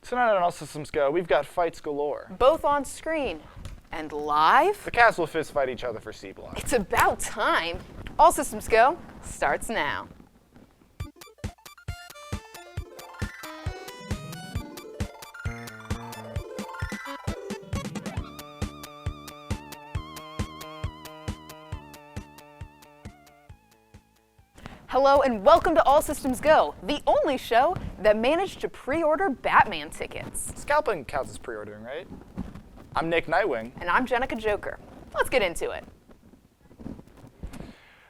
Tonight on All Systems Go, we've got fights galore. Both on screen and live. The cast will fist fight each other for C block. It's about time. All Systems Go starts now. Hello and welcome to All Systems Go, the only show that managed to pre-order Batman tickets. Scalping counts as pre-ordering, right? I'm Nick Nightwing. And I'm Jenica Joker. Let's get into it.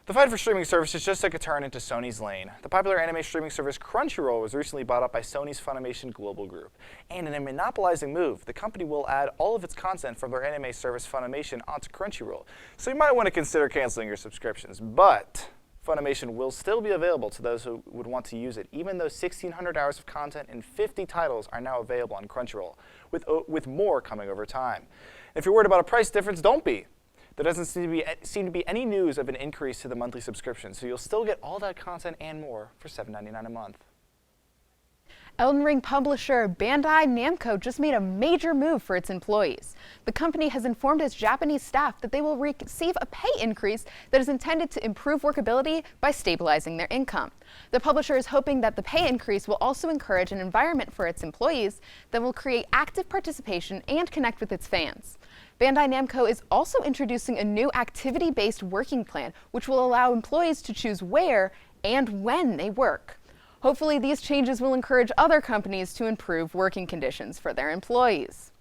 The fight for streaming services just took a turn into Sony's lane. The popular anime streaming service Crunchyroll was recently bought up by Sony's Funimation Global Group. And in a monopolizing move, the company will add all of its content from their anime service Funimation onto Crunchyroll. So you might want to consider canceling your subscriptions. But Funimation will still be available to those who would want to use it, even though 1,600 hours of content and 50 titles are now available on Crunchyroll, with more coming over time. If you're worried about a price difference, don't be. There doesn't seem to be any news of an increase to the monthly subscription, so you'll still get all that content and more for $7.99 a month. Elden Ring publisher Bandai Namco just made a major move for its employees. The company has informed its Japanese staff that they will receive a pay increase that is intended to improve workability by stabilizing their income. The publisher is hoping that the pay increase will also encourage an environment for its employees that will create active participation and connect with its fans. Bandai Namco is also introducing a new activity-based working plan, which will allow employees to choose where and when they work. Hopefully, these changes will encourage other companies to improve working conditions for their employees.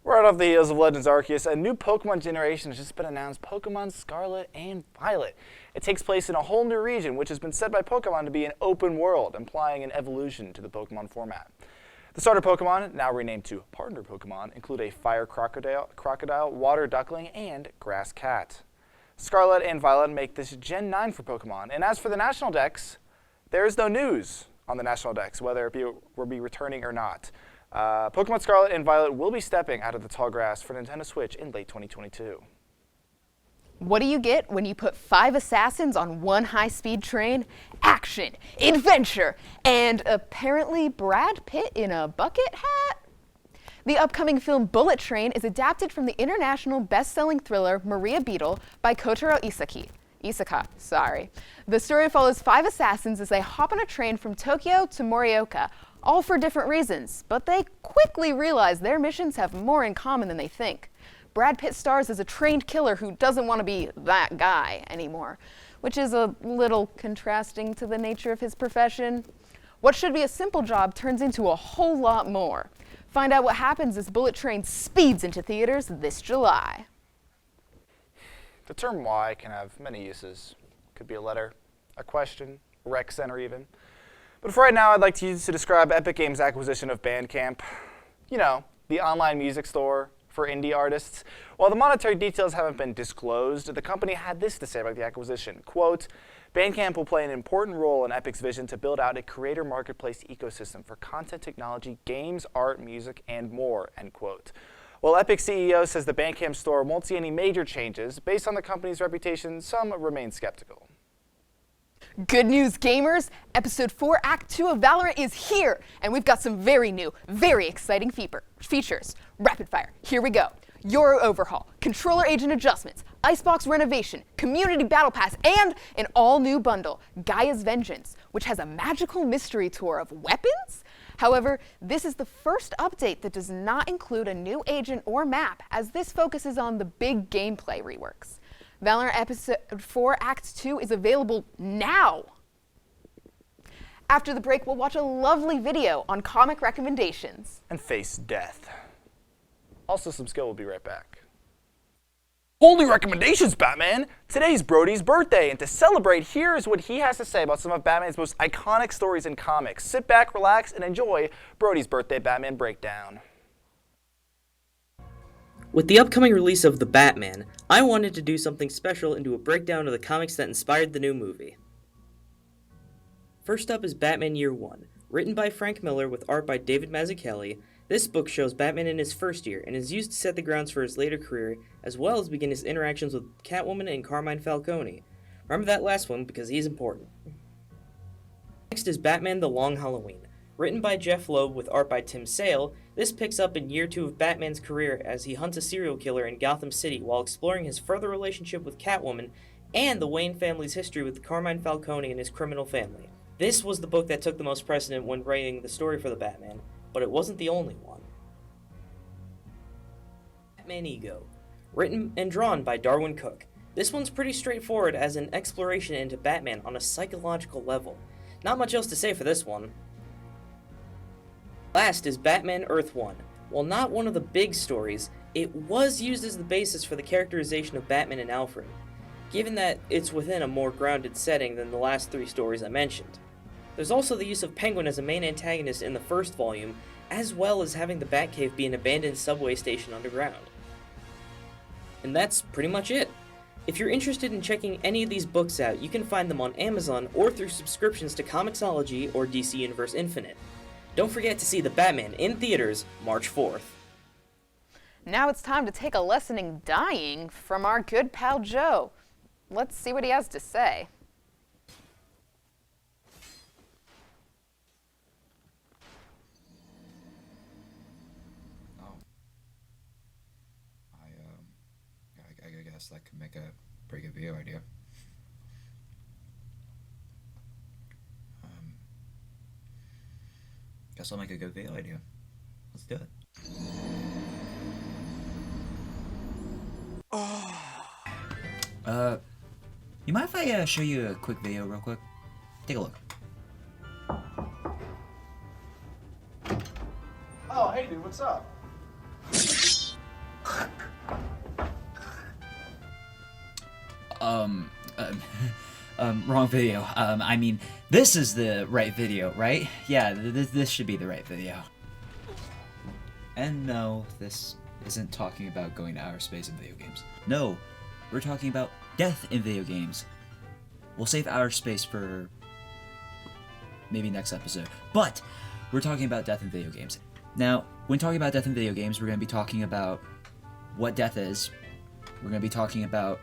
Right off the heels of Legends Arceus, a new Pokemon generation has just been announced, Pokemon Scarlet and Violet. It takes place in a whole new region, which has been said by Pokemon to be an open world, implying an evolution to the Pokemon format. The starter Pokemon, now renamed to partner Pokemon, include a fire crocodile, water duckling, and grass cat. Scarlet and Violet make this Gen 9 for Pokemon, and as for the National Dex, there is no news on the National Dex, whether it will be returning or not. Pokemon Scarlet and Violet will be stepping out of the tall grass for Nintendo Switch in late 2022. What do you get when you put 5 assassins on one high-speed train? Action, adventure, and apparently Brad Pitt in a bucket hat? The upcoming film Bullet Train is adapted from the international best-selling thriller Maria Beetle by Kotaro Isaka. The story follows 5 assassins as they hop on a train from Tokyo to Morioka, all for different reasons, but they quickly realize their missions have more in common than they think. Brad Pitt stars as a trained killer who doesn't want to be that guy anymore, which is a little contrasting to the nature of his profession. What should be a simple job turns into a whole lot more. Find out what happens as Bullet Train speeds into theaters this July. The term why can have many uses. Could be a letter, a question, a rec center even. But for right now, I'd like to use it to describe Epic Games' acquisition of Bandcamp. You know, the online music store for indie artists. While the monetary details haven't been disclosed, the company had this to say about the acquisition. Quote, Bandcamp will play an important role in Epic's vision to build out a creator marketplace ecosystem for content technology, games, art, music, and more, end quote. While Epic CEO says the Bandcamp store won't see any major changes, based on the company's reputation, some remain skeptical. Good news, gamers! Episode 4, Act 2 of Valorant is here, and we've got some very new, very exciting features. Rapid fire, here we go. Euro overhaul, controller agent adjustments, icebox renovation, community battle pass, and an all-new bundle, Gaia's Vengeance, which has a magical mystery tour of weapons? However, this is the first update that does not include a new agent or map, as this focuses on the big gameplay reworks. Valorant Episode 4 Act 2 is available now! After the break, we'll watch a lovely video on comic recommendations. And face death. All Systems Go will be right back. Holy recommendations, Batman! Today's Brody's birthday, and to celebrate, here is what he has to say about some of Batman's most iconic stories in comics. Sit back, relax, and enjoy Brody's Birthday Batman Breakdown. With the upcoming release of The Batman, I wanted to do something special and do a breakdown of the comics that inspired the new movie. First up is Batman Year One. Written by Frank Miller with art by David Mazzucchelli, this book shows Batman in his first year and is used to set the grounds for his later career, as well as begin his interactions with Catwoman and Carmine Falcone. Remember that last one because he's important. Next is Batman The Long Halloween. Written by Jeff Loeb with art by Tim Sale, this picks up in year 2 of Batman's career as he hunts a serial killer in Gotham City while exploring his further relationship with Catwoman and the Wayne family's history with Carmine Falcone and his criminal family. This was the book that took the most precedent when writing the story for the Batman, but it wasn't the only one. Batman Ego. Written and drawn by Darwin Cook. This one's pretty straightforward as an exploration into Batman on a psychological level. Not much else to say for this one. Last is Batman Earth 1. While not one of the big stories, it was used as the basis for the characterization of Batman and Alfred, given that it's within a more grounded setting than the last 3 stories I mentioned. There's also the use of Penguin as a main antagonist in the first volume, as well as having the Batcave be an abandoned subway station underground. And that's pretty much it. If you're interested in checking any of these books out, you can find them on Amazon or through subscriptions to Comixology or DC Universe Infinite. Don't forget to see The Batman in theaters March 4th. Now it's time to take a lesson in dying from our good pal Joe. Let's see what he has to say. I guess that could make a pretty good video idea. Guess I'll make a good video idea. Let's do it. You mind if I show you a quick video real quick? Take a look. Oh, hey dude, what's up? Wrong video. I mean, this is the right video, right? Yeah, this should be the right video. And no, this isn't talking about going to outer space in video games. No, we're talking about death in video games. We'll save outer space for maybe next episode. But we're talking about death in video games. Now, when talking about death in video games, we're going to be talking about what death is. We're going to be talking about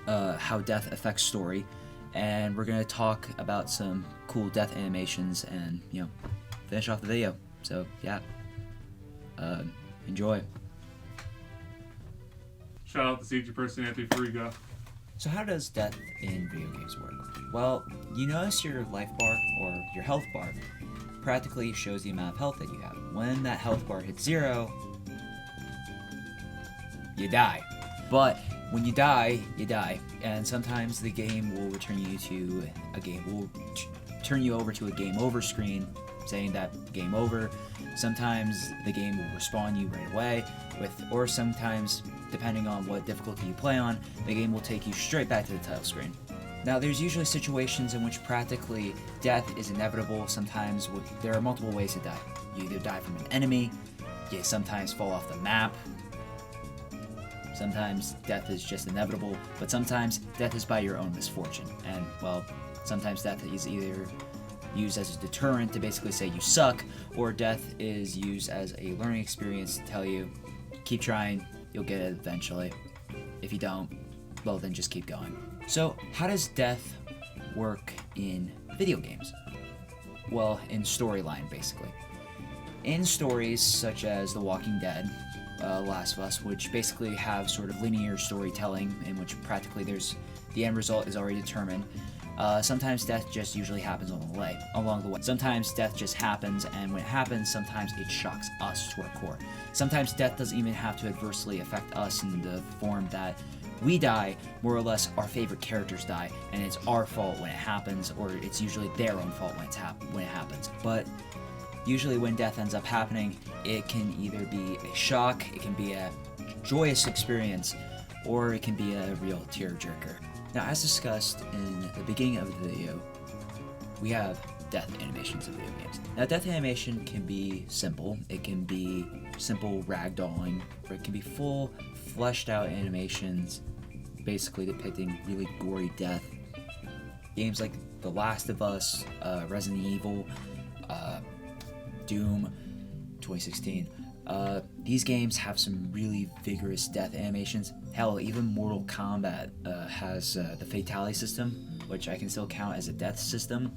how death affects story, and we're gonna talk about some cool death animations and, you know, finish off the video. So yeah, enjoy. Shout out to CG person Anthony Fariga. So how does death in video games work? Well, you notice your life bar or your health bar practically shows the amount of health that you have. When that health bar hits 0, you die. But when you die, and sometimes the game will return you to a game. Will turn you over to a game over screen, saying that game over. Sometimes the game will respawn you right away, or sometimes, depending on what difficulty you play on, the game will take you straight back to the title screen. Now, there's usually situations in which practically death is inevitable. Sometimes there are multiple ways to die. You either die from an enemy, you sometimes fall off the map. Sometimes death is just inevitable, but sometimes death is by your own misfortune. And, well, sometimes death is either used as a deterrent to basically say you suck, or death is used as a learning experience to tell you, keep trying, you'll get it eventually. If you don't, well, then just keep going. So, how does death work in video games? Well, in storyline, basically. In stories such as The Walking Dead, Last of Us, which basically have sort of linear storytelling in which practically the end result is already determined. Sometimes death just usually happens along the way. Sometimes death just happens, and when it happens, sometimes it shocks us to our core. Sometimes death doesn't even have to adversely affect us in the form that we die, more or less our favorite characters die, and it's our fault when it happens, or it's usually their own fault when it happens. But usually when death ends up happening, it can either be a shock, it can be a joyous experience, or it can be a real tearjerker. Now, as discussed in the beginning of the video, we have death animations in video games. Now, death animation can be simple. It can be simple ragdolling, or it can be full, fleshed out animations, basically depicting really gory death. Games like The Last of Us, Resident Evil, Doom 2016. These games have some really vigorous death animations. Hell, even Mortal Kombat has the fatality system, which I can still count as a death system.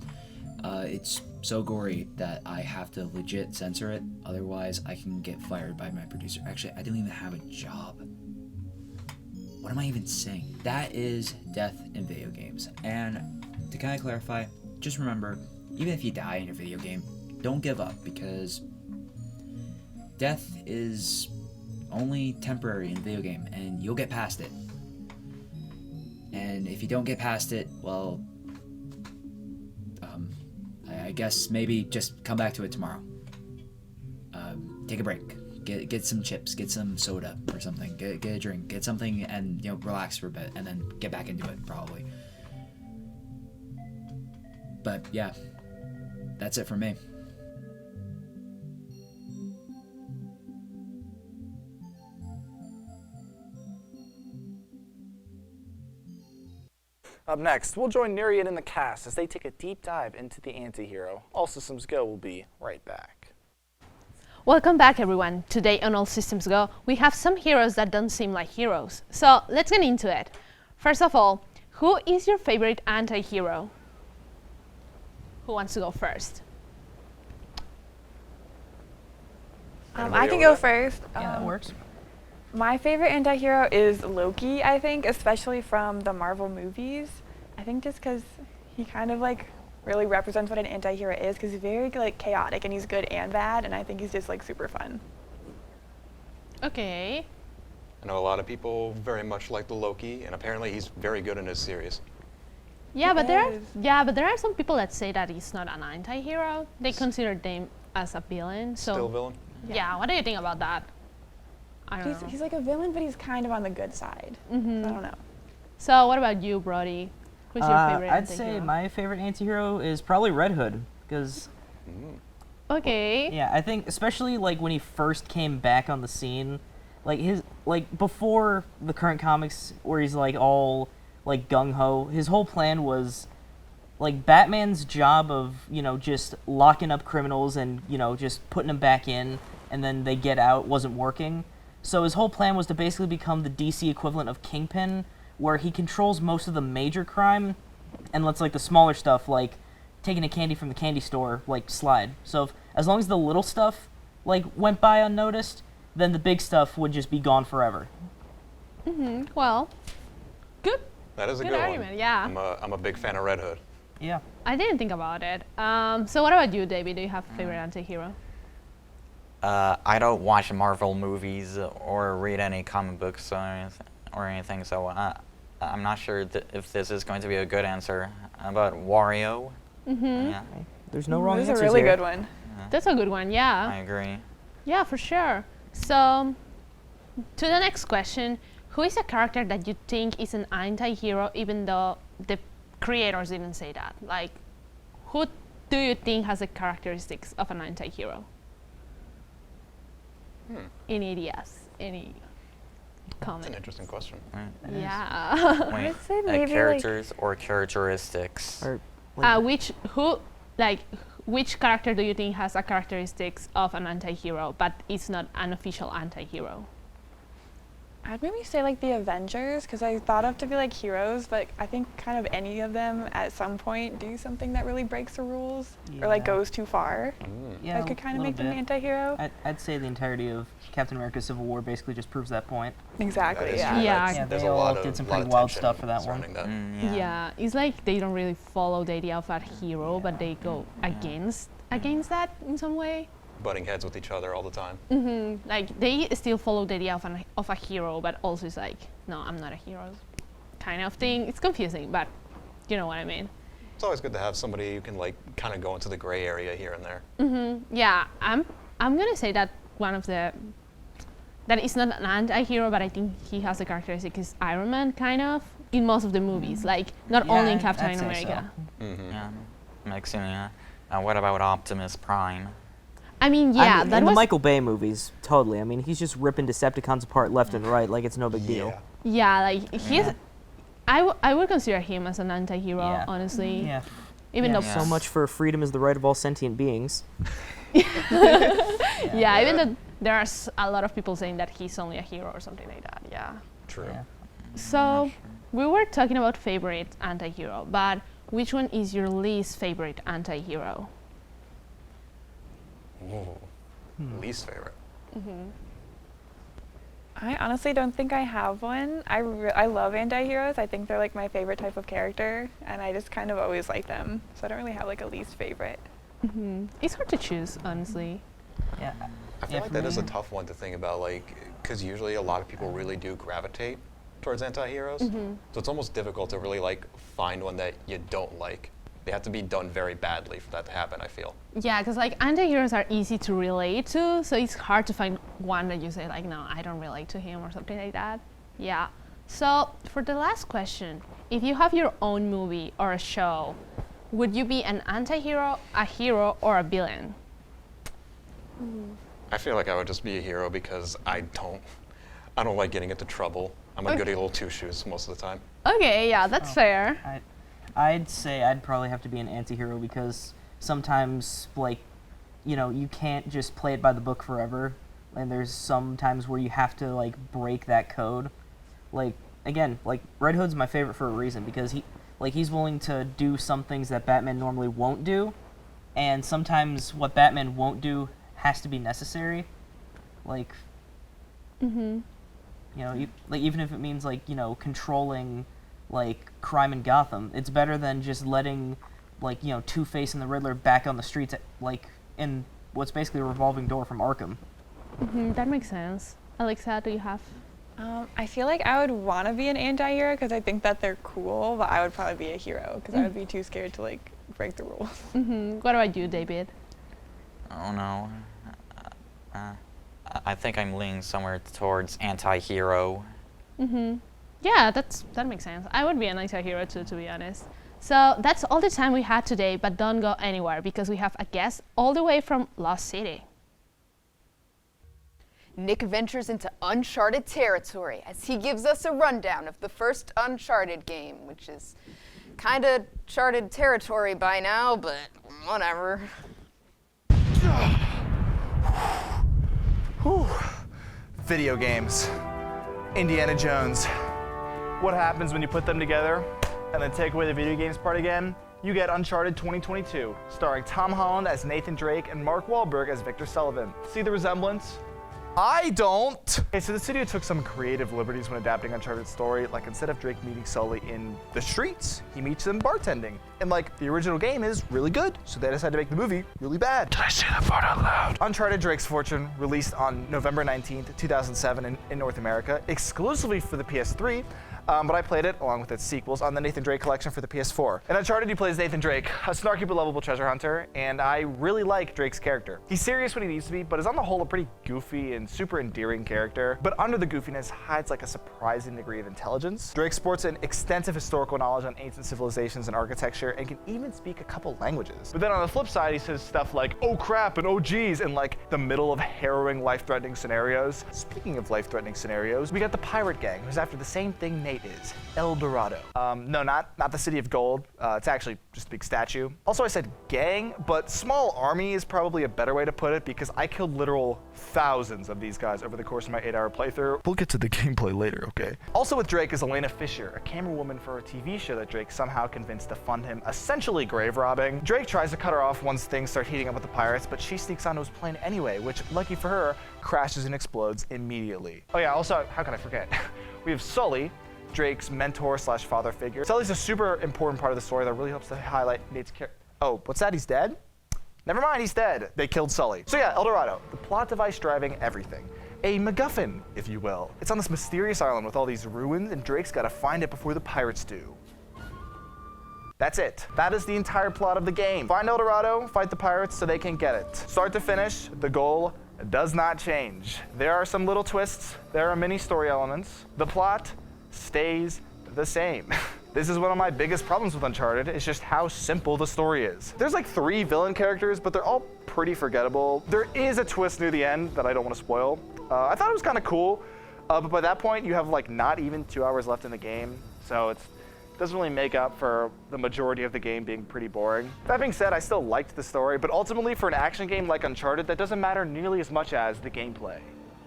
It's so gory that I have to legit censor it. Otherwise, I can get fired by my producer. Actually, I don't even have a job. What am I even saying? That is death in video games. And to kind of clarify, just remember, even if you die in a video game, don't give up, because death is only temporary in a video game, and you'll get past it. And if you don't get past it, well, I guess maybe just come back to it tomorrow. Take a break. Get some chips. Get some soda or something. Get a drink. Get something and relax for a bit, and then get back into it probably. But yeah, that's it for me. Up next, we'll join Nereid and the cast as they take a deep dive into the anti-hero. All Systems Go will be right back. Welcome back, everyone. Today on All Systems Go, we have some heroes that don't seem like heroes. So let's get into it. First of all, who is your favorite anti-hero? Who wants to go first? I can go first. Yeah, that works. My favorite anti-hero is Loki, I think, especially from the Marvel movies. I think just because he kind of like really represents what an anti-hero is, because he's very like chaotic and he's good and bad, and I think he's just like super fun. Okay. I know a lot of people very much like the Loki, and apparently he's very good in his series. Yeah, but Yes. there are some people that say that he's not an anti-hero. They consider them as a villain. So Still villain? yeah, what do you think about that? I don't He's, know. he's like a villain, but he's kind of on the good side. Mhm. I don't know. So what about you, Brody? Who's your favorite I'd anti-hero? say my favorite anti-hero is probably Red Hood, because Okay. yeah, I think especially like when he first came back on the scene, like his before the current comics where he's like all like gung ho, his whole plan was like Batman's job of just locking up criminals and just putting them back in and then they get out wasn't working. So his whole plan was to basically become the DC equivalent of Kingpin, where he controls most of the major crime and lets like the smaller stuff, like taking a candy from the candy store, like slide. So as long as the little stuff like went by unnoticed, then the big stuff would just be gone forever. Well, good. That is a Good good argument, one. yeah. I'm a big fan of Red Hood. Yeah. I didn't think about it. So what about you, David? Do you have a favorite anti-hero? I don't watch Marvel movies or read any comic books or anything, so I'm not sure if this is going to be a good answer. How about Wario? Yeah, There's no wrong This is answers a really here. good one. That's a good one, yeah. I agree. Yeah, for sure. So, to the next question, who is a character that you think is an anti-hero even though the creators didn't say that? Like, who do you think has the characteristics of an anti-hero? Any ideas? Any That's comment? an interesting question. Yeah. Wait, say maybe, like- characters or characteristics? Or, Which character do you think has a characteristics of an anti-hero but is not an official anti-hero? I'd maybe say like the Avengers, because I thought of to be like heroes, but I think kind of any of them at some point do something that really breaks the rules or like Yeah. goes too far. yeah, That could kind of little make them an bit. anti-hero. I'd say the entirety of Captain America: Civil War basically just proves that point. Exactly. That is Yeah. true. Yeah. That's- Yeah, there's they a all lot did of some lot pretty of wild tension stuff for that one. surrounding that. Yeah, it's like they don't really follow the idea of a hero, but they go against that in some way. Butting heads with each other all the time. Like they still follow the idea of a hero, but also it's like, no, I'm not a hero, kind of thing. It's confusing, but you know what I mean. It's always good to have somebody who can like kind of go into the gray area here and there. Yeah, I'm gonna say that that is not an anti-hero, but I think he has the characteristic is Iron Man, kind of, in most of the movies. Like not only in Yeah, Captain I'd say America. Yeah, makes sense. Yeah. What about Optimus Prime? I mean, yeah, in that the was Michael Bay movies, totally. I mean, he's just ripping Decepticons apart left and right like it's no big deal. yeah, like he's. I would consider him as an anti-hero, Yeah. honestly. Yeah. Even though So much for freedom is the right of all sentient beings. yeah, even though there are a lot of people saying that he's only a hero or something like that. Yeah. True. Yeah. So we were talking about favorite anti-hero, but which one is your least favorite anti-hero? Ooh. Least favorite. I honestly don't think I have one. I love anti-heroes. I think they're like my favorite type of character, and I just kind of always like them. So I don't really have like a least favorite. It's hard to choose, honestly. Yeah. I feel like that is a tough one to think about, like, because usually a lot of people really do gravitate towards anti-heroes. So it's almost difficult to really, like, find one that you don't like. They have to be done very badly for that to happen, I feel. Yeah, because like anti-heroes are easy to relate to, so it's hard to find one that you say like, no, I don't relate to him or something like that. Yeah. So for the last question, if you have your own movie or a show, would you be an anti-hero, a hero, or a villain? I feel like I would just be a hero because I don't like getting into trouble. I'm a goody little two-shoes most of the time. Okay, yeah, that's fair. I'd say I'd probably have to be an anti-hero because sometimes, like, you know, you can't just play it by the book forever, and there's some times where you have to, like, break that code. Like, again, like, Red Hood's my favorite for a reason because he's willing to do some things that Batman normally won't do, and sometimes what Batman won't do has to be necessary. Like, you know, like, even if it means, like, you know, controlling, like, crime in Gotham, it's better than just letting, like, you know, Two-Face and the Riddler back on the streets, like, in what's basically a revolving door from Arkham. That makes sense. Alexa, do you have? I feel like I would want to be an anti-hero because I think that they're cool, but I would probably be a hero because I would be too scared to, like, break the rules. What about you, David? Oh no. I think I'm leaning somewhere towards anti-hero. Yeah, that makes sense. I would be an anti-hero too, to be honest. So that's all the time we had today, but don't go anywhere because we have a guest all the way from Lost City. Nick ventures into uncharted territory as he gives us a rundown of the first Uncharted game, which is kind of charted territory by now, but whatever. Whew. Video games. Indiana Jones. What happens when you put them together and then take away the video games part again? You get Uncharted 2022, starring Tom Holland as Nathan Drake and Mark Wahlberg as Victor Sullivan. See the resemblance? I don't! Okay, so the studio took some creative liberties when adapting Uncharted's story. Like, instead of Drake meeting Sully in the streets, he meets them bartending. And, like, the original game is really good, so they decided to make the movie really bad. Did I say that part out loud? Uncharted Drake's Fortune, released on November 19th, 2007 in North America, exclusively for the PS3. But I played it, along with its sequels, on the Nathan Drake collection for the PS4. In Uncharted, he plays Nathan Drake, a snarky but lovable treasure hunter, and I really like Drake's character. He's serious when he needs to be, but is on the whole a pretty goofy and super endearing character. But under the goofiness hides like a surprising degree of intelligence. Drake sports an extensive historical knowledge on ancient civilizations and architecture, and can even speak a couple languages. But then on the flip side, he says stuff like, oh crap and oh geez, in like the middle of harrowing, life-threatening scenarios. Speaking of life-threatening scenarios, we got the pirate gang, who's after the same thing Nate is, El Dorado. No, not the City of Gold. It's actually just a big statue. Also, I said gang, but small army is probably a better way to put it because I killed literal thousands of these guys over the course of my 8-hour playthrough. We'll get to the gameplay later, okay? Also with Drake is Elena Fisher, a camera woman for a TV show that Drake somehow convinced to fund him essentially grave robbing. Drake tries to cut her off once things start heating up with the pirates, but she sneaks onto his plane anyway, which, lucky for her, crashes and explodes immediately. Oh yeah, also, how can I forget? We have Sully, Drake's mentor/father figure. Sully's a super important part of the story that really helps to highlight Nate's character. Oh, what's that? He's dead? Never mind, he's dead. They killed Sully. So yeah, El Dorado, the plot device driving everything. A MacGuffin, if you will. It's on this mysterious island with all these ruins, and Drake's gotta find it before the pirates do. That's it. That is the entire plot of the game. Find El Dorado, fight the pirates so they can get it. Start to finish, the goal does not change. There are some little twists, there are many story elements. The plot stays the same. This is one of my biggest problems with Uncharted, is just how simple the story is. There's like 3 villain characters, but they're all pretty forgettable. There is a twist near the end that I don't want to spoil. I thought it was kind of cool, but by that point you have like not even 2 hours left in the game, so it doesn't really make up for the majority of the game being pretty boring. That being said, I still liked the story, but ultimately for an action game like Uncharted, that doesn't matter nearly as much as the gameplay.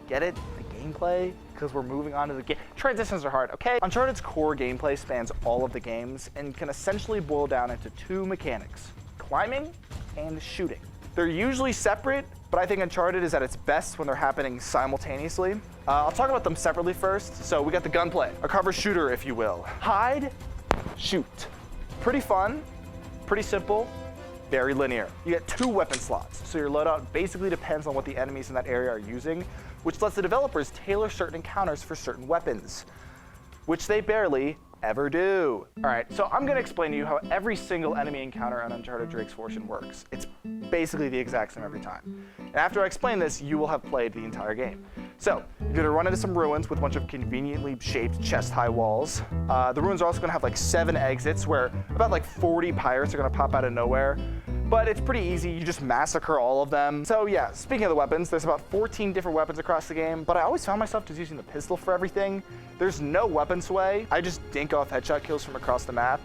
Get it? The gameplay because we're moving on to the game. Transitions are hard, okay? Uncharted's core gameplay spans all of the games and can essentially boil down into two mechanics: climbing and shooting. They're usually separate, but I think Uncharted is at its best when they're happening simultaneously. I'll talk about them separately first. So we got the gunplay, a cover shooter, if you will. Hide, shoot. Pretty fun, pretty simple, very linear. You get 2 weapon slots, so your loadout basically depends on what the enemies in that area are using, which lets the developers tailor certain encounters for certain weapons, which they barely ever do. All right, so I'm gonna explain to you how every single enemy encounter on Uncharted Drake's Fortune works. It's basically the exact same every time. And after I explain this, you will have played the entire game. So, you're gonna run into some ruins with a bunch of conveniently shaped chest-high walls. The ruins are also gonna have like 7 exits where about like 40 pirates are gonna pop out of nowhere. But it's pretty easy, you just massacre all of them. So yeah, speaking of the weapons, there's about 14 different weapons across the game, but I always found myself just using the pistol for everything. There's no weapon sway, I just dink off headshot kills from across the map.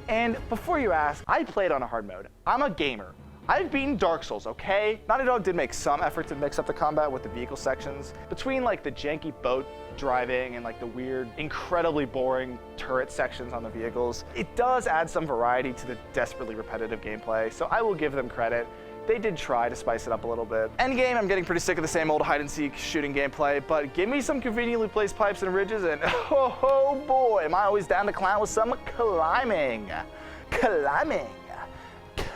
And before you ask, I played on a hard mode. I'm a gamer. I've beaten Dark Souls, okay? Naughty Dog did make some effort to mix up the combat with the vehicle sections. Between like the janky boat driving and like the weird, incredibly boring turret sections on the vehicles, it does add some variety to the desperately repetitive gameplay, so I will give them credit. They did try to spice it up a little bit. Endgame, I'm getting pretty sick of the same old hide-and-seek shooting gameplay, but give me some conveniently placed pipes and ridges and oh boy, am I always down to clown with some climbing. Climbing.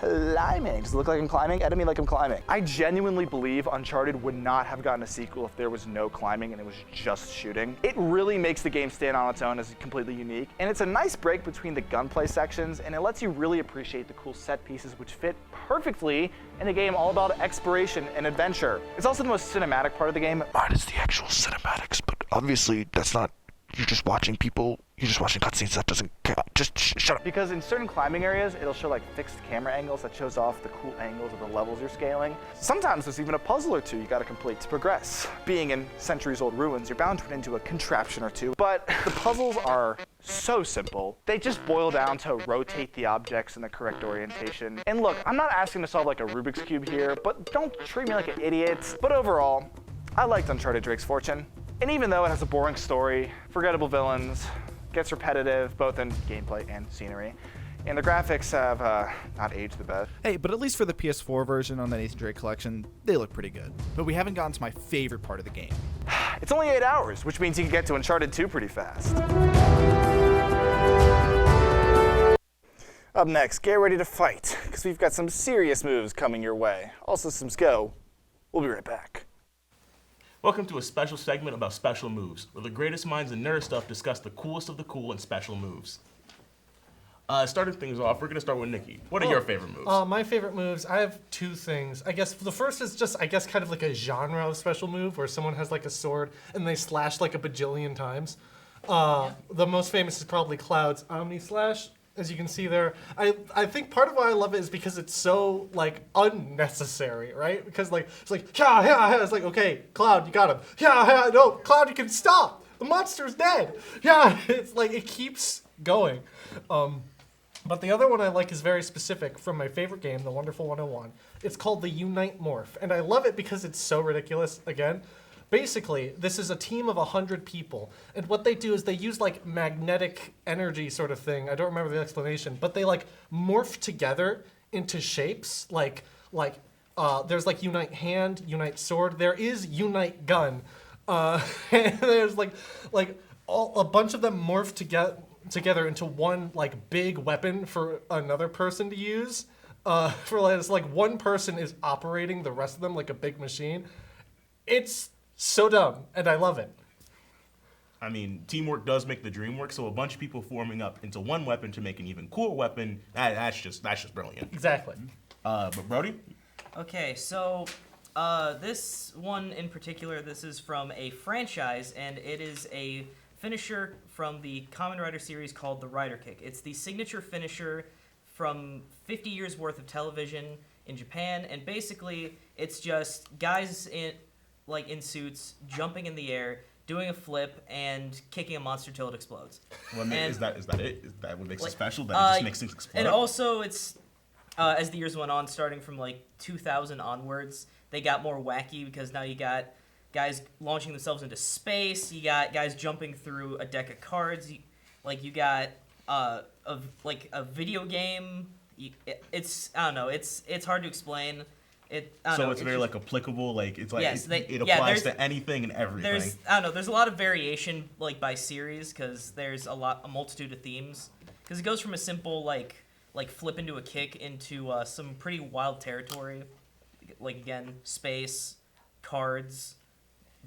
Does it look like I'm climbing? Enemy like I'm climbing. I genuinely believe Uncharted would not have gotten a sequel if there was no climbing and it was just shooting. It really makes the game stand on its own as completely unique, and it's a nice break between the gunplay sections, and it lets you really appreciate the cool set pieces which fit perfectly in a game all about exploration and adventure. It's also the most cinematic part of the game. Mine is the actual cinematics, but obviously that's not, you're just watching cutscenes, that doesn't count. Just shut up. Because in certain climbing areas, it'll show like fixed camera angles that shows off the cool angles of the levels you're scaling. Sometimes there's even a puzzle or two you gotta complete to progress. Being in centuries-old ruins, you're bound to run into a contraption or two, but the puzzles are so simple. They just boil down to rotate the objects in the correct orientation. And look, I'm not asking to solve like a Rubik's Cube here, but don't treat me like an idiot. But overall, I liked Uncharted Drake's Fortune. And even though it has a boring story, forgettable villains, gets repetitive both in gameplay and scenery, and the graphics have not aged the best. Hey, but at least for the PS4 version on the Nathan Drake collection, they look pretty good. But we haven't gotten to my favorite part of the game. It's only 8 hours, which means you can get to Uncharted 2 pretty fast. Up next, get ready to fight, because we've got some serious moves coming your way. All systems go. We'll be right back. Welcome to a special segment about special moves, where the greatest minds in nerd stuff discuss the coolest of the cool and special moves. Starting things off, we're going to start with Nikki. What are your favorite moves? My favorite moves, I have 2 things. I guess the first is just, kind of like a genre of special move where someone has like a sword and they slash like a bajillion times. The most famous is probably Cloud's Omni Slash. As you can see there, I think part of why I love it is because it's so like unnecessary, right? Because like it's like yeah, it's like okay, Cloud, you got him. Yeah, no, Cloud, you can stop. The monster's dead. Yeah, it's like it keeps going. But the other one I like is very specific from my favorite game, The Wonderful 101. It's called the Unite Morph, and I love it because it's so ridiculous. Again. Basically, this is a team of 100 people, and what they do is they use like magnetic energy sort of thing. I don't remember the explanation, but they like morph together into shapes. There's like Unite Hand, Unite Sword. There is Unite Gun, and there's like a bunch of them morph together into one like big weapon for another person to use. It's like one person is operating the rest of them like a big machine. It's so dumb, and I love it. I mean, teamwork does make the dream work, so a bunch of people forming up into one weapon to make an even cooler weapon, that's just brilliant. Exactly. But Brody? Okay, so this one in particular, this is from a franchise, and it is a finisher from the Kamen Rider series called the Rider Kick. It's the signature finisher from 50 years worth of television in Japan, and basically it's just guys in suits jumping in the air, doing a flip, and kicking a monster till it explodes. Is that it? Is that what makes it special? That it just makes things explode? And also, it's as the years went on, starting from 2000 onwards, they got more wacky because now you got guys launching themselves into space. You got guys jumping through a deck of cards. You got a video game. It's I don't know. It's hard to explain. It's very like applicable. Like it's like yes, it applies to anything and everything. There's a lot of variation like by series because there's a multitude of themes. Because it goes from a simple like flip into a kick into some pretty wild territory. Like again, space, cards,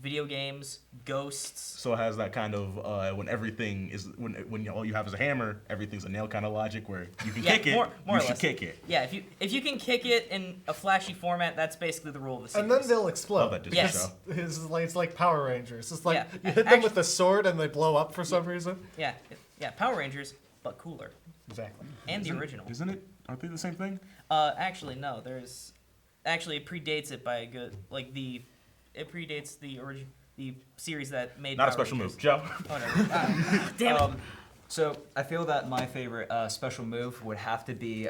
video games, ghosts. So it has that kind of when everything is when all you have is a hammer, everything's a nail kind of logic where you can kick it. More you or should less. kick it. Yeah, if you can kick it in a flashy format, that's basically the rule of the series. And then they'll explode. that Disney Yes. show. It's like Power Rangers. It's like Yeah. you hit them with a sword and they blow up for some reason. Yeah, Power Rangers, but cooler. Exactly. And the original. Isn't it? Aren't they the same thing? Actually, no. It predates it by a good it predates the series that made. Not a Power special Rangers. move, Joe. Whatever. Damn it. So I feel that my favorite special move would have to be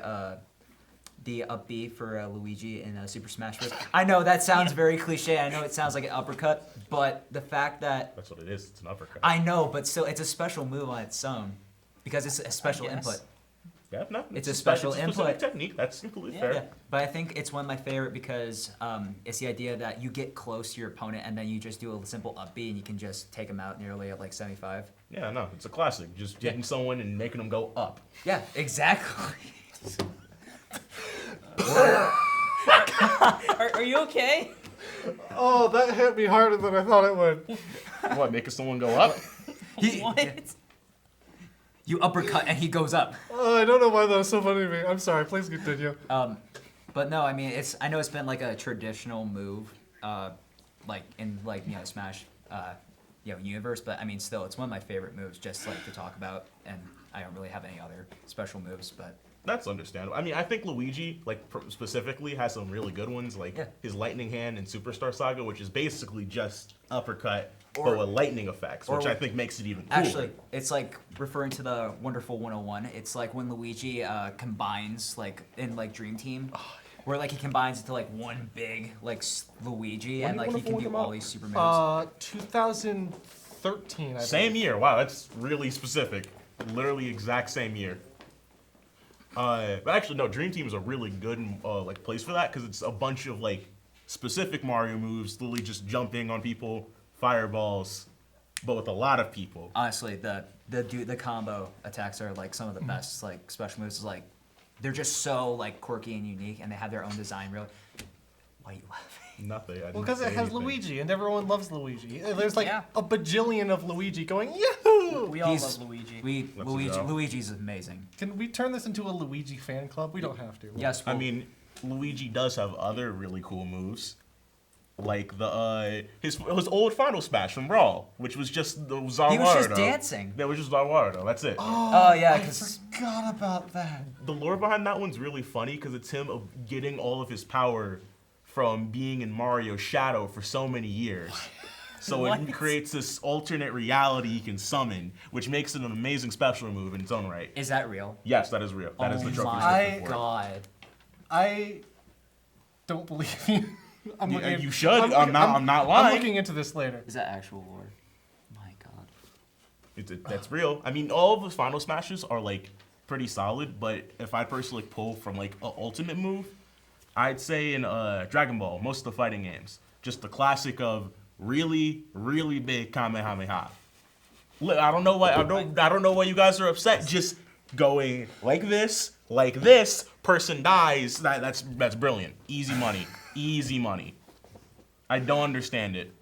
the up B for Luigi in Super Smash Bros. I know that sounds very cliche. I know it sounds like an uppercut, but the fact that That's what it is. It's an uppercut. I know, but still, it's a special move on its own because it's a special input. Yeah, no, It's a special specific input. technique. That's completely fair. Yeah, but I think it's one of my favorite because it's the idea that you get close to your opponent and then you just do a simple up B and you can just take them out nearly at like 75. Yeah, no, it's a classic. Just getting someone and making them go up. Yeah, exactly. Are you okay? Oh, that hit me harder than I thought it would. What, making someone go up? What? You uppercut and he goes up. Oh, I don't know why that was so funny to me. I'm sorry. Please continue. But no, I mean I know it's been like a traditional move, like in Smash, universe. But I mean still, it's one of my favorite moves just like to talk about, and I don't really have any other special moves, but. That's understandable. I mean, I think Luigi, specifically, has some really good ones, like his Lightning Hand in Superstar Saga, which is basically just uppercut, but with lightning effects, which I think makes it even cooler. Actually, it's like referring to the Wonderful 101. It's like when Luigi combines, like in Dream Team, where he combines into one big Luigi, and he can do all these super moves. 2013. I Same believe. year. Wow, that's really specific. Literally exact same year. But actually, no. Dream Team is a really good place for that because it's a bunch of specific Mario moves, literally just jumping on people, fireballs, but with a lot of people. Honestly, the combo attacks are some of the best special moves. They're just so quirky and unique, and they have their own design. Really, why are you laughing? Nothing. Well, because it has anything. Luigi, and everyone loves Luigi. There's Yeah. a bajillion of Luigi going yahoo. We all love Luigi. Luigi's amazing. Can we turn this into a Luigi fan club? We don't have to. Yes, I mean, Luigi does have other really cool moves, like his old Final Smash from Brawl, which was just the Zawarudo. He was just dancing. That was just Zawarudo. That's it. Oh yeah, I because forgot about that. The lore behind that one's really funny because it's him getting all of his power from being in Mario's shadow for so many years. So it creates this alternate reality he can summon, which makes it an amazing special move in its own right. is that real? Yes, that is real. That is the trophy. My God. I don't believe you. You should. I'm not lying. I'm looking into this later. Is that actual lore? My God. That's real. I mean, all of the Final Smashes are pretty solid, but if I personally pull from an ultimate move, I'd say in Dragon Ball, most of the fighting games, just the classic of really, really big Kamehameha. I don't know why. I don't know why you guys are upset. Just going like this, person dies. That's brilliant. Easy money. Easy money. I don't understand it.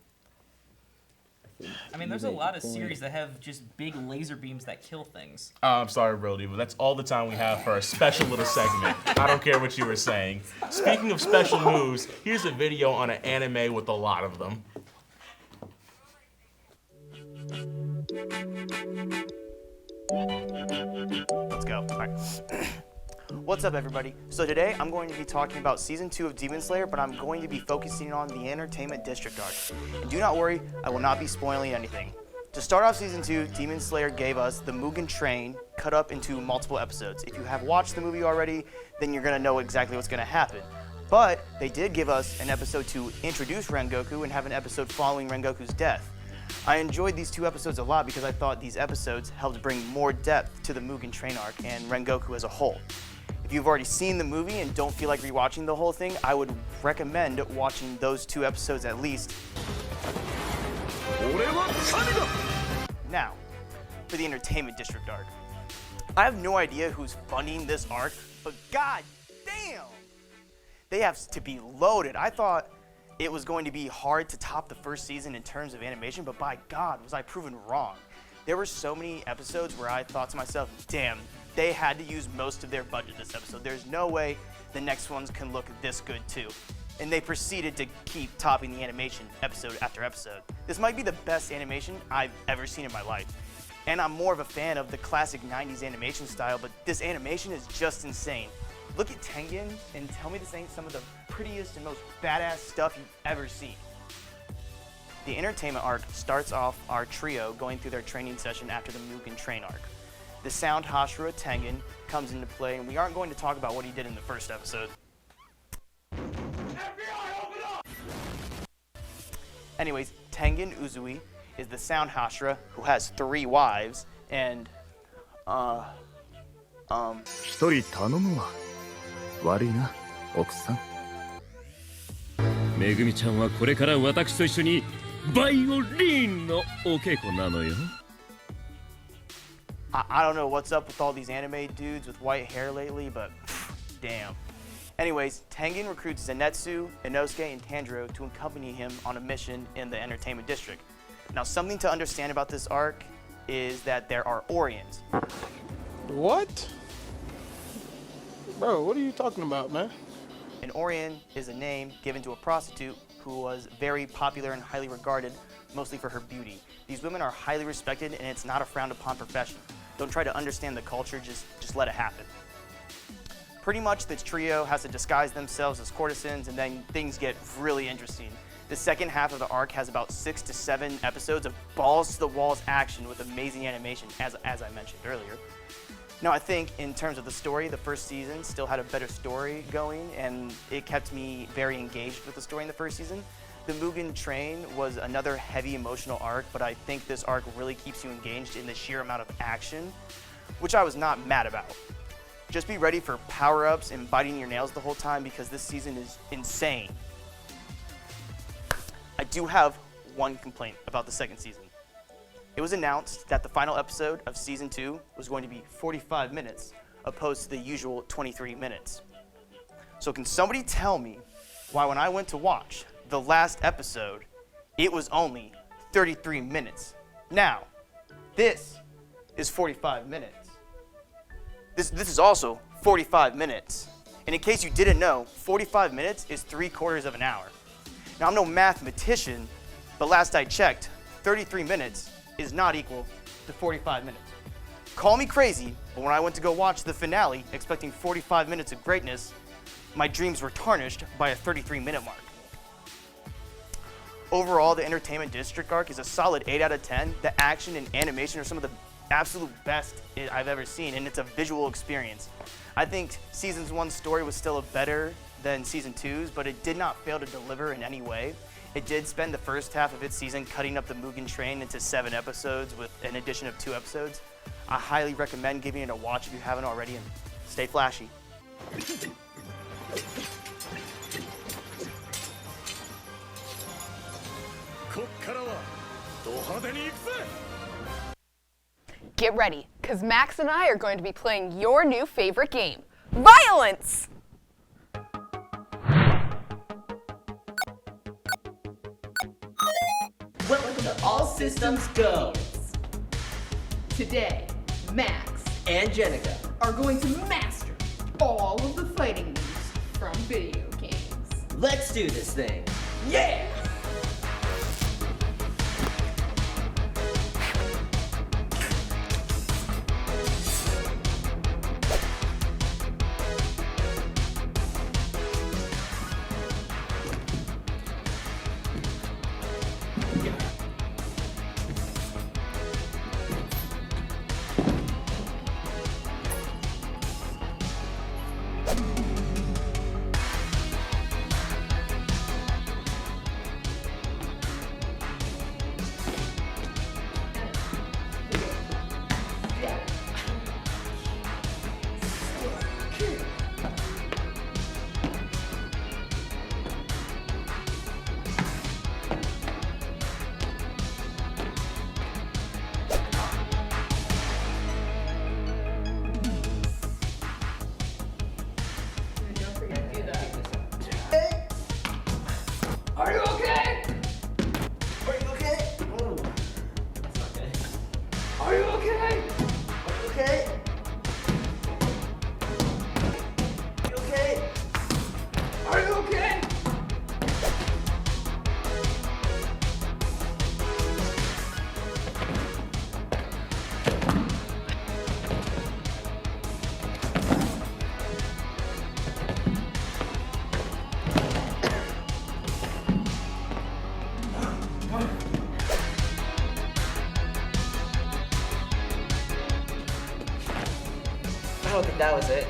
I mean, there's a lot of series that have just big laser beams that kill things. I'm sorry, Brody, but that's all the time we have for our special little segment. I don't care what you were saying. Speaking of special moves, here's a video on an anime with a lot of them. Let's go. All right. What's up, everybody? So today I'm going to be talking about Season 2 of Demon Slayer, but I'm going to be focusing on the Entertainment District arc. And do not worry, I will not be spoiling anything. To start off Season 2, Demon Slayer gave us the Mugen Train cut up into multiple episodes. If you have watched the movie already, then you're going to know exactly what's going to happen. But they did give us an episode to introduce Rengoku and have an episode following Rengoku's death. I enjoyed these 2 episodes a lot because I thought these episodes helped bring more depth to the Mugen Train arc and Rengoku as a whole. If you've already seen the movie and don't feel like rewatching the whole thing, I would recommend watching those 2 episodes at least. Now, for the Entertainment District arc. I have no idea who's funding this arc, but god damn! They have to be loaded. I thought it was going to be hard to top the first season in terms of animation, but by God, was I proven wrong. There were so many episodes where I thought to myself, damn, they had to use most of their budget this episode. There's no way the next ones can look this good too. And they proceeded to keep topping the animation episode after episode. This might be the best animation I've ever seen in my life. And I'm more of a fan of the classic 90s animation style, but this animation is just insane. Look at Tengen and tell me this ain't some of the prettiest and most badass stuff you've ever seen. The entertainment arc starts off our trio going through their training session after the Mugen Train arc. The sound Hashira Tengen comes into play, and we aren't going to talk about what he did in the first episode. Anyways, Tengen Uzui is the sound Hashira who has 3 wives, and, 一人頼むわ。悪いな、奥さん。めぐみちゃんはこれから私と一緒にバイオリンのお稽古なのよ。I don't know what's up with all these anime dudes with white hair lately, but damn. Anyways, Tengen recruits Zenitsu, Inosuke, and Tanjiro to accompany him on a mission in the Entertainment District. Now, something to understand about this arc is that there are Orions. What? Bro, what are you talking about, man? An Orion is a name given to a prostitute who was very popular and highly regarded, mostly for her beauty. These women are highly respected, and it's not a frowned upon profession. Don't try to understand the culture, just let it happen. Pretty much the trio has to disguise themselves as courtesans, and then things get really interesting. The second half of the arc has about 6 to 7 episodes of balls-to-the-walls action with amazing animation, as I mentioned earlier. Now, I think in terms of the story, the first season still had a better story going, and it kept me very engaged with the story in the first season. The Mugen Train was another heavy emotional arc, but I think this arc really keeps you engaged in the sheer amount of action, which I was not mad about. Just be ready for power-ups and biting your nails the whole time because this season is insane. I do have one complaint about the second season. It was announced that the final episode of season 2 was going to be 45 minutes opposed to the usual 23 minutes. So can somebody tell me why when I went to watch the last episode, it was only 33 minutes? Now, this is 45 minutes. This is also 45 minutes. And in case you didn't know, 45 minutes is 3/4 of an hour. Now, I'm no mathematician, but last I checked, 33 minutes is not equal to 45 minutes. Call me crazy, but when I went to go watch the finale expecting 45 minutes of greatness, my dreams were tarnished by a 33-minute mark. Overall, the Entertainment District arc is a solid 8 out of 10. The action and animation are some of the absolute best I've ever seen, and it's a visual experience. I think Season 1's story was still better than Season 2's, but it did not fail to deliver in any way. It did spend the first half of its season cutting up the Mugen Train into 7 episodes with an addition of 2 episodes. I highly recommend giving it a watch if you haven't already, and stay flashy. Get ready, because Max and I are going to be playing your new favorite game, Violence! Welcome to All Systems Go! Today, Max And Jenica are going to master all of the fighting moves from video games. Let's do this thing! Yeah! Are you okay? Are you okay? Ooh. That's not good. Are you okay? Are you okay? Are you okay? Are you okay? I don't think that was it.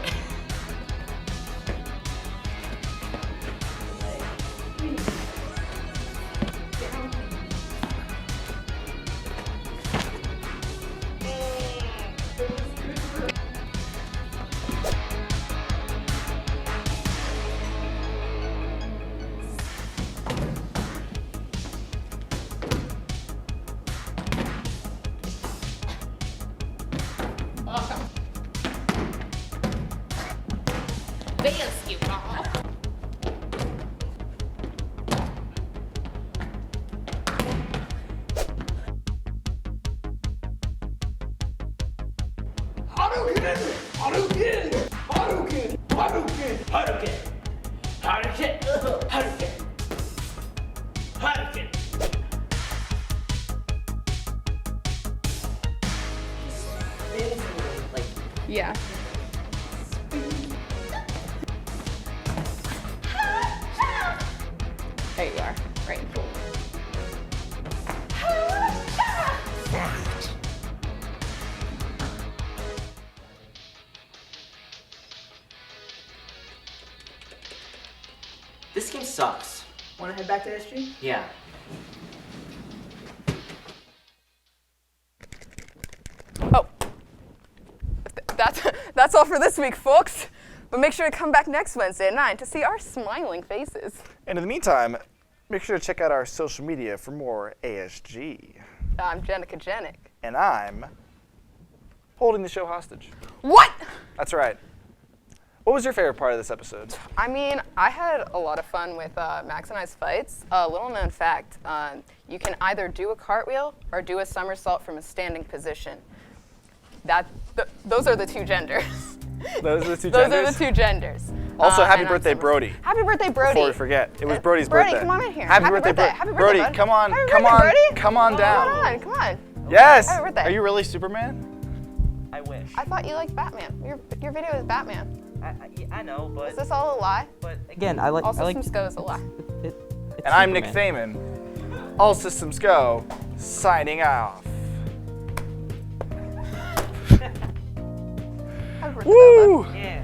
Basketball. Hadouken! Hadouken! Hadouken! Hadouken! Hadouken! Hadouken! Hadouken! Hadouken! Like, Yeah. There you are. Right. this game sucks. Wanna head back to SG? Yeah. Oh. That's all for this week, folks. But make sure to come back next Wednesday at 9 to see our smiling faces. And in the meantime, make sure to check out our social media for more ASG. I'm Jenica Jenick. And I'm holding the show hostage. What? That's right. What was your favorite part of this episode? I mean, I had a lot of fun with Max and I's fights. A little known fact, you can either do a cartwheel or do a somersault from a standing position. Those are the two genders. Those are the two Those genders? are the two genders. Also, happy and I'm birthday, Brody. Happy birthday, Brody. Before we forget, it was Brody's Brody, birthday. come on in here. Happy birthday, Happy birthday, Brody. bud. Come on, Happy come birthday, on, Brody. come on down. Come on. Yes. Happy birthday. Are you really Superman? I wish. I thought you liked Batman. Your video is Batman. I know, but Is this all a lie? But again, I like. All I like. Systems Go is a lie. And I'm Nick Thaman. All systems go. Signing off. Happy birthday, Woo! bud. Yeah.